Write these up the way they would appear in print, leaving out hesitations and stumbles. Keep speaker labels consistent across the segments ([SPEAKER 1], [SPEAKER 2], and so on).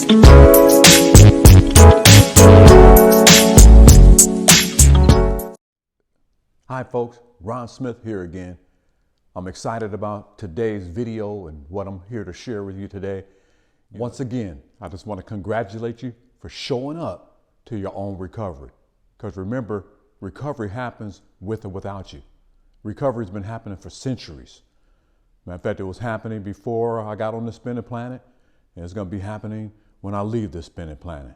[SPEAKER 1] Hi folks, Ron Smith here again. I'm excited about today's video and what I'm here to share with you today. Once again, I just want to congratulate you for showing up to your own recovery. Because remember, recovery happens with or without you. Recovery's been happening for centuries. Matter of fact, it was happening before I got on the spinning planet, and it's going to be happening when I leave this spinning planet.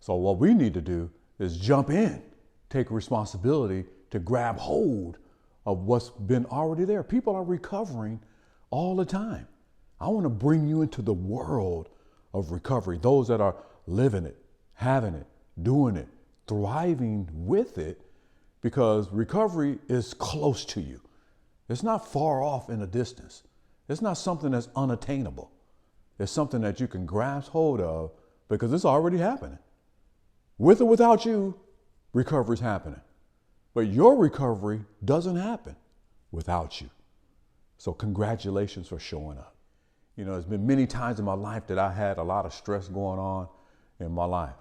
[SPEAKER 1] So what we need to do is jump in, take responsibility to grab hold of what's been already there. People are recovering all the time. I want to bring you into the world of recovery, those that are living it, having it, doing it, thriving with it, because recovery is close to you. It's not far off in the distance. It's not something that's unattainable. It's something that you can grasp hold of because it's already happening. With or without you, recovery is happening. But your recovery doesn't happen without you. So congratulations for showing up. You know, there's been many times in my life that I had a lot of stress going on in my life.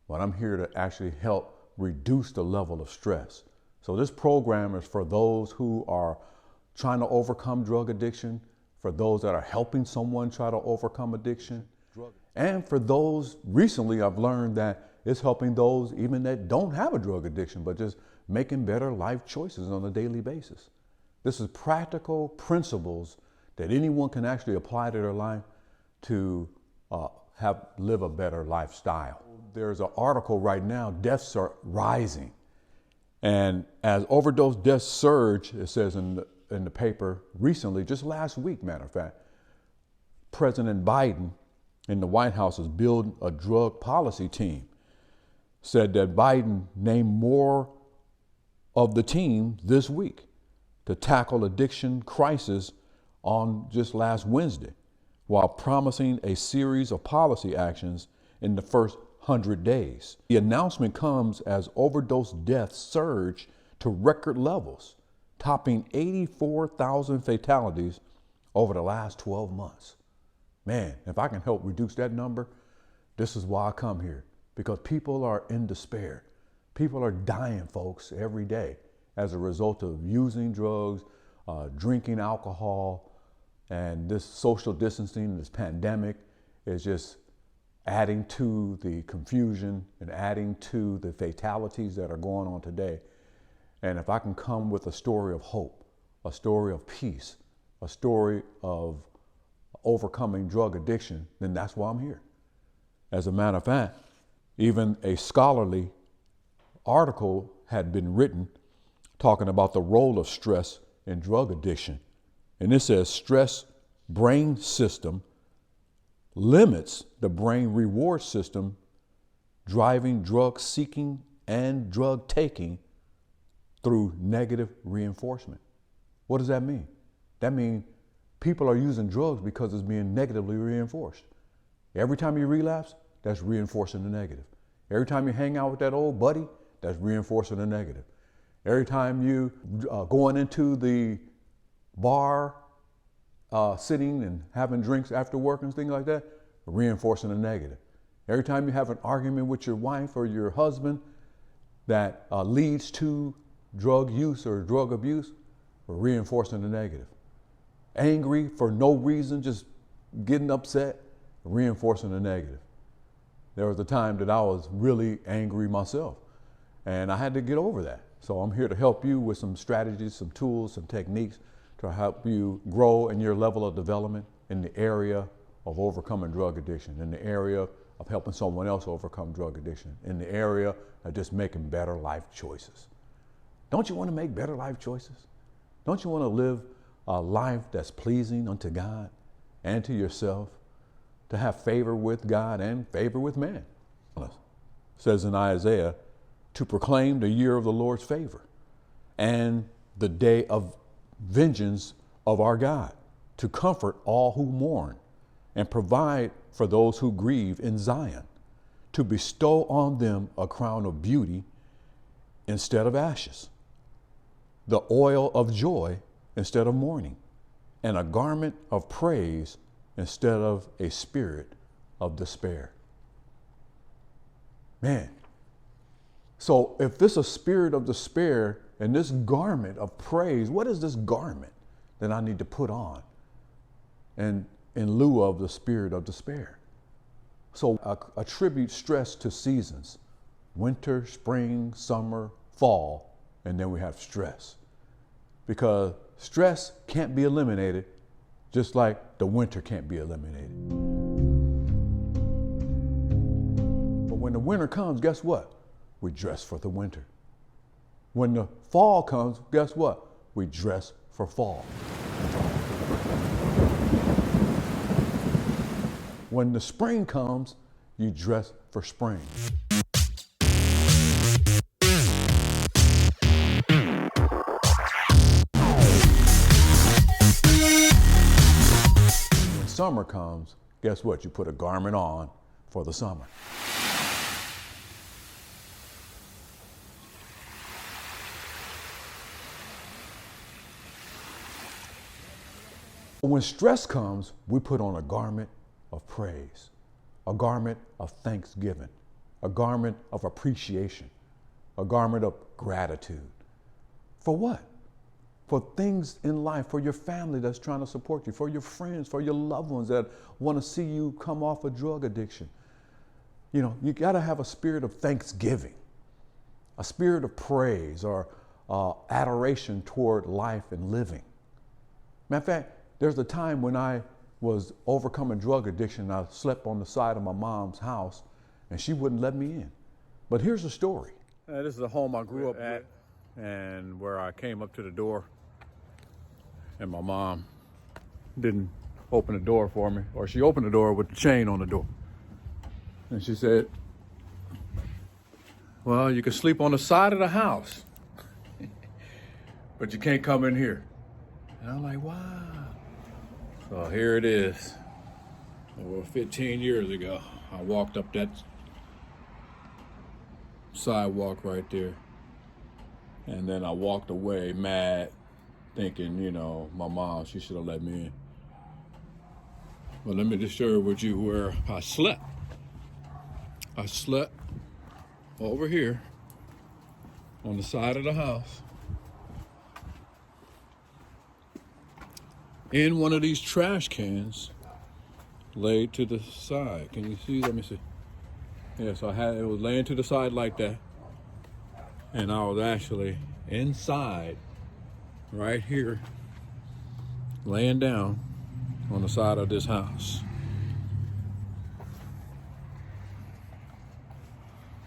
[SPEAKER 1] But I'm here to actually help reduce the level of stress. So this program is for those who are trying to overcome drug addiction, for those that are helping someone try to overcome addiction, and for those, recently I've learned that it's helping those even that don't have a drug addiction, but just making better life choices on a daily basis. This is practical principles that anyone can actually apply to their life to live a better lifestyle. There's an article right now, deaths are rising. And as overdose deaths surge, it says in the paper recently, just last week, matter of fact, President Biden in the White House is building a drug policy team. Said that Biden named more of the team this week to tackle addiction crisis on just last Wednesday, while promising a series of policy actions in the first 100 days. The announcement comes as overdose deaths surge to record levels, topping 84,000 fatalities over the last 12 months. Man, if I can help reduce that number, this is why I come here, because people are in despair. People are dying, folks, every day as a result of using drugs, drinking alcohol, and this social distancing, this pandemic is just adding to the confusion and adding to the fatalities that are going on today. And if I can come with a story of hope, a story of peace, a story of overcoming drug addiction, then that's why I'm here. As a matter of fact, even a scholarly article had been written talking about the role of stress in drug addiction. And it says stress brain system limits the brain reward system, driving drug seeking and drug taking through negative reinforcement. What does that mean? That means people are using drugs because it's being negatively reinforced. Every time you relapse, that's reinforcing the negative. Every time you hang out with that old buddy, that's reinforcing the negative. Every time you going into the bar, sitting and having drinks after work and things like that, reinforcing the negative. Every time you have an argument with your wife or your husband that leads to drug use or drug abuse, reinforcing the negative. Angry for no reason, just getting upset, reinforcing the negative. There was a time that I was really angry myself, and I had to get over that. So I'm here to help you with some strategies, some tools, some techniques to help you grow in your level of development in the area of overcoming drug addiction, in the area of helping someone else overcome drug addiction, in the area of just making better life choices. Don't you want to make better life choices? Don't you want to live a life that's pleasing unto God and to yourself, to have favor with God and favor with man? It says in Isaiah, to proclaim the year of the Lord's favor and the day of vengeance of our God, to comfort all who mourn and provide for those who grieve in Zion, to bestow on them a crown of beauty instead of ashes, the oil of joy instead of mourning, and a garment of praise instead of a spirit of despair. Man, so if this is a spirit of despair and this garment of praise, what is this garment that I need to put on and in lieu of the spirit of despair? So attribute stress to seasons: winter, spring, summer, fall, and then we have stress. Because stress can't be eliminated, just like the winter can't be eliminated. But when the winter comes, guess what? We dress for the winter. When the fall comes, guess what? We dress for fall. When the spring comes, you dress for spring. When summer comes, guess what? You put a garment on for the summer. When stress comes, we put on a garment of praise, a garment of thanksgiving, a garment of appreciation, a garment of gratitude. For what? For things in life, for your family that's trying to support you, for your friends, for your loved ones that want to see you come off a drug addiction. You know, you got to have a spirit of thanksgiving, a spirit of praise or adoration toward life and living. Matter of fact, there's a time when I was overcoming drug addiction. I slept on the side of my mom's house and she wouldn't let me in. But here's the story. This is the home I grew up at, and where I came up to the door and my mom didn't open the door for me, or she opened the door with the chain on the door. And she said, well, you can sleep on the side of the house, but you can't come in here. And I'm like, wow. So here it is. Over 15 years ago, I walked up that sidewalk right there. And then I walked away mad, thinking, you know, my mom, she should have let me in. But let me just share with you where I slept. I slept over here on the side of the house in one of these trash cans laid to the side. Can you see? Let me see. Yeah, so it was laying to the side like that. And I was actually inside, right here, laying down on the side of this house.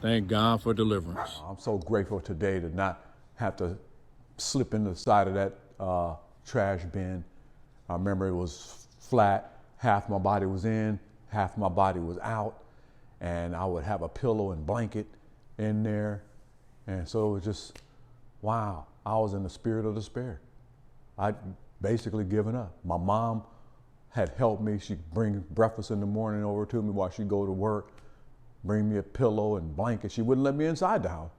[SPEAKER 1] Thank God for deliverance. I'm so grateful today to not have to slip into the side of that trash bin. I remember it was flat, half my body was in, half my body was out, and I would have a pillow and blanket in there. And so it was just, wow, I was in the spirit of despair. I'd basically given up. My mom had helped me. She'd bring breakfast in the morning over to me while she'd go to work, bring me a pillow and blanket. She wouldn't let me inside the house,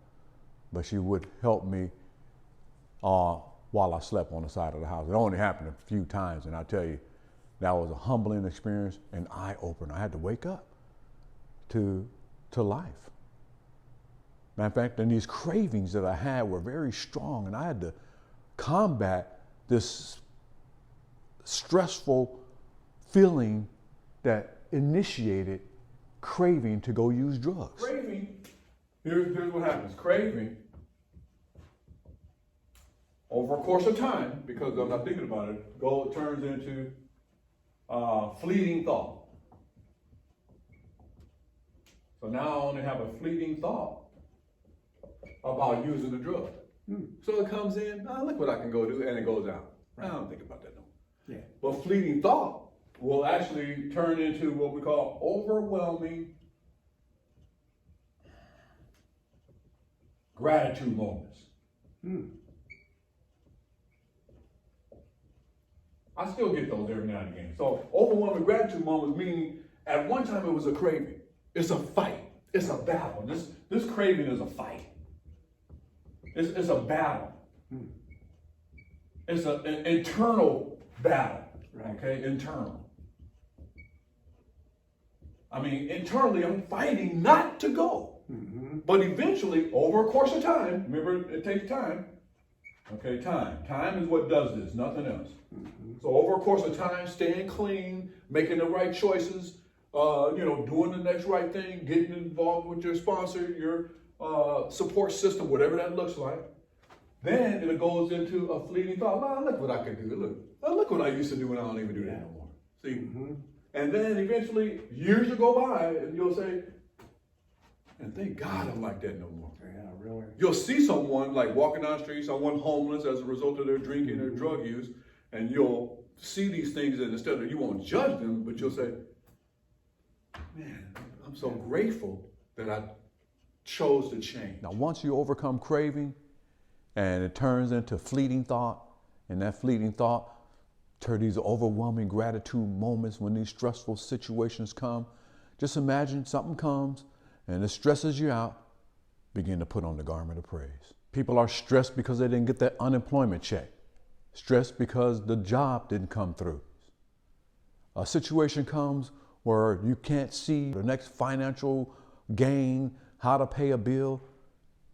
[SPEAKER 1] but she would help me while I slept on the side of the house. It only happened a few times, and I tell you, that was a humbling experience, an eye-opener. I had to wake up to life. Matter of fact, and these cravings that I had were very strong, and I had to combat this stressful feeling that initiated craving to go use drugs. Craving, here's what happens. Craving, over a course of time, because I'm not thinking about it, it turns into fleeting thought. So now I only have a fleeting thought about using the drug. So it comes in, look what I can go do, and it goes out. Right. I don't think about that no more. Yeah. But fleeting thought will actually turn into what we call overwhelming gratitude moments. I still get those every now and again. So overwhelming gratitude moments, meaning at one time it was a craving. It's a fight. It's a battle. This craving is a fight. It's a battle. It's an internal battle. Right. Okay, internal. I mean, internally, I'm fighting not to go. But eventually, over a course of time, remember, it takes time. Okay, time. Time is what does this, nothing else. So over a course of time, staying clean, making the right choices, doing the next right thing, getting involved with your sponsor, your support system, whatever that looks like. Then it goes into a fleeting thought. Well, look what I could do. Look what I used to do when I don't even do that no more. See? And then eventually, years will go by, and you'll say, and thank God I'm like that no more.
[SPEAKER 2] Yeah, really.
[SPEAKER 1] You'll see someone like walking down the street, someone homeless as a result of their drinking or drug use, and you'll see these things, and instead of, you won't judge them, but you'll say, man, I'm so grateful that I chose to change. Now, once you overcome craving and it turns into fleeting thought, and that fleeting thought turns these overwhelming gratitude moments when these stressful situations come, just imagine something comes and it stresses you out, begin to put on the garment of praise. People are stressed because they didn't get that unemployment check, stressed because the job didn't come through. A situation comes where you can't see the next financial gain, how to pay a bill.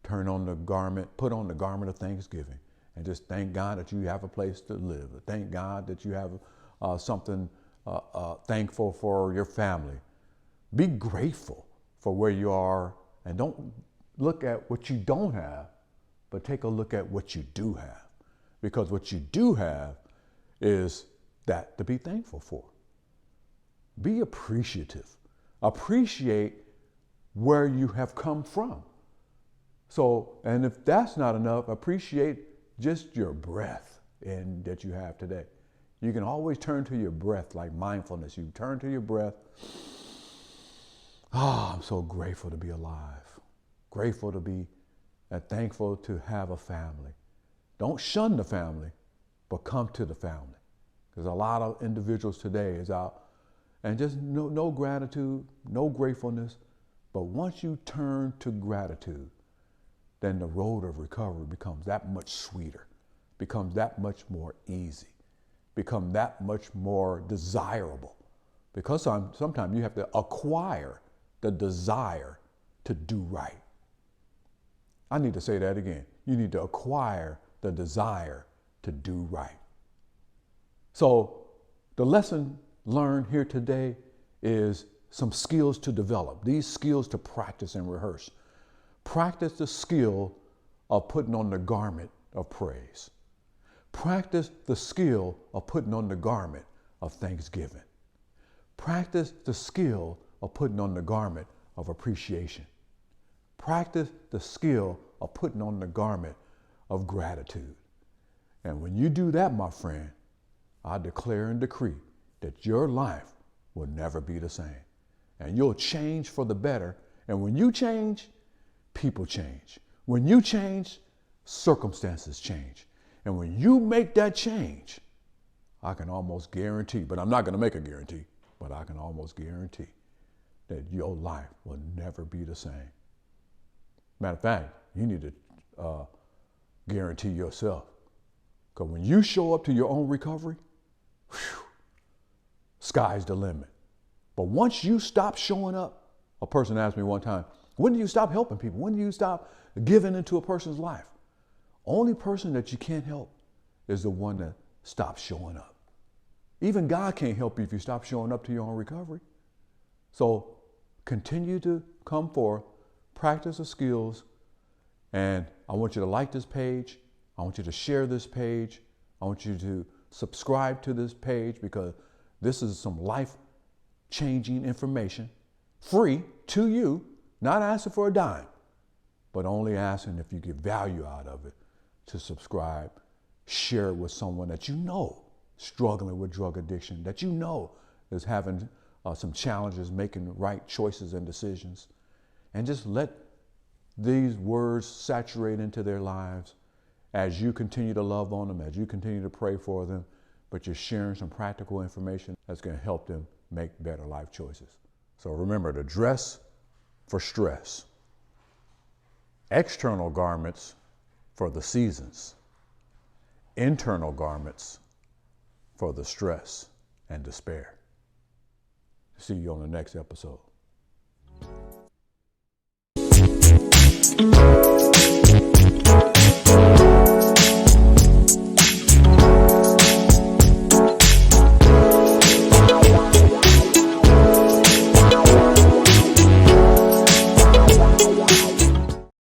[SPEAKER 1] Turn on the garment, put on the garment of thanksgiving, and just thank God that you have a place to live. Thank God that you have something thankful for your family. Be grateful for where you are, and don't look at what you don't have, but take a look at what you do have. Because what you do have is that to be thankful for. Be appreciative. Appreciate where you have come from. So, and if that's not enough, appreciate just your breath that you have today. You can always turn to your breath like mindfulness. You turn to your breath. I'm so grateful to be alive. Grateful to be thankful to have a family. Don't shun the family, but come to the family. Because a lot of individuals today is out and just no gratitude, no gratefulness. But once you turn to gratitude, then the road of recovery becomes that much sweeter, becomes that much more easy, becomes that much more desirable. Because sometimes you have to acquire the desire to do right. I need to say that again. You need to acquire the desire to do right. So the lesson learned here today is some skills to develop. These skills to practice and rehearse. Practice the skill of putting on the garment of praise. Practice the skill of putting on the garment of thanksgiving. Practice the skill of putting on the garment of appreciation. Practice the skill of putting on the garment of gratitude. And when you do that, my friend, I declare and decree that your life will never be the same. And you'll change for the better. And when you change, people change. When you change, circumstances change. And when you make that change, I can almost guarantee, but I'm not going to make a guarantee, but I can almost guarantee that your life will never be the same. Matter of fact, you need to guarantee yourself. Because when you show up to your own recovery, sky's the limit. But once you stop showing up, a person asked me one time, when do you stop helping people? When do you stop giving into a person's life? Only person that you can't help is the one that stops showing up. Even God can't help you if you stop showing up to your own recovery. So continue to come forth, practice the skills, and I want you to like this page. I want you to share this page. I want you to subscribe to this page because this is some life-changing information, free to you, not asking for a dime, but only asking if you get value out of it to subscribe, share it with someone that you know struggling with drug addiction, that you know is having some challenges making right choices and decisions, and just let these words saturate into their lives as you continue to love on them, as you continue to pray for them, but you're sharing some practical information that's going to help them make better life choices. So remember to dress for stress, external garments for the seasons, internal garments for the stress and despair. See you on the next episode.
[SPEAKER 2] you.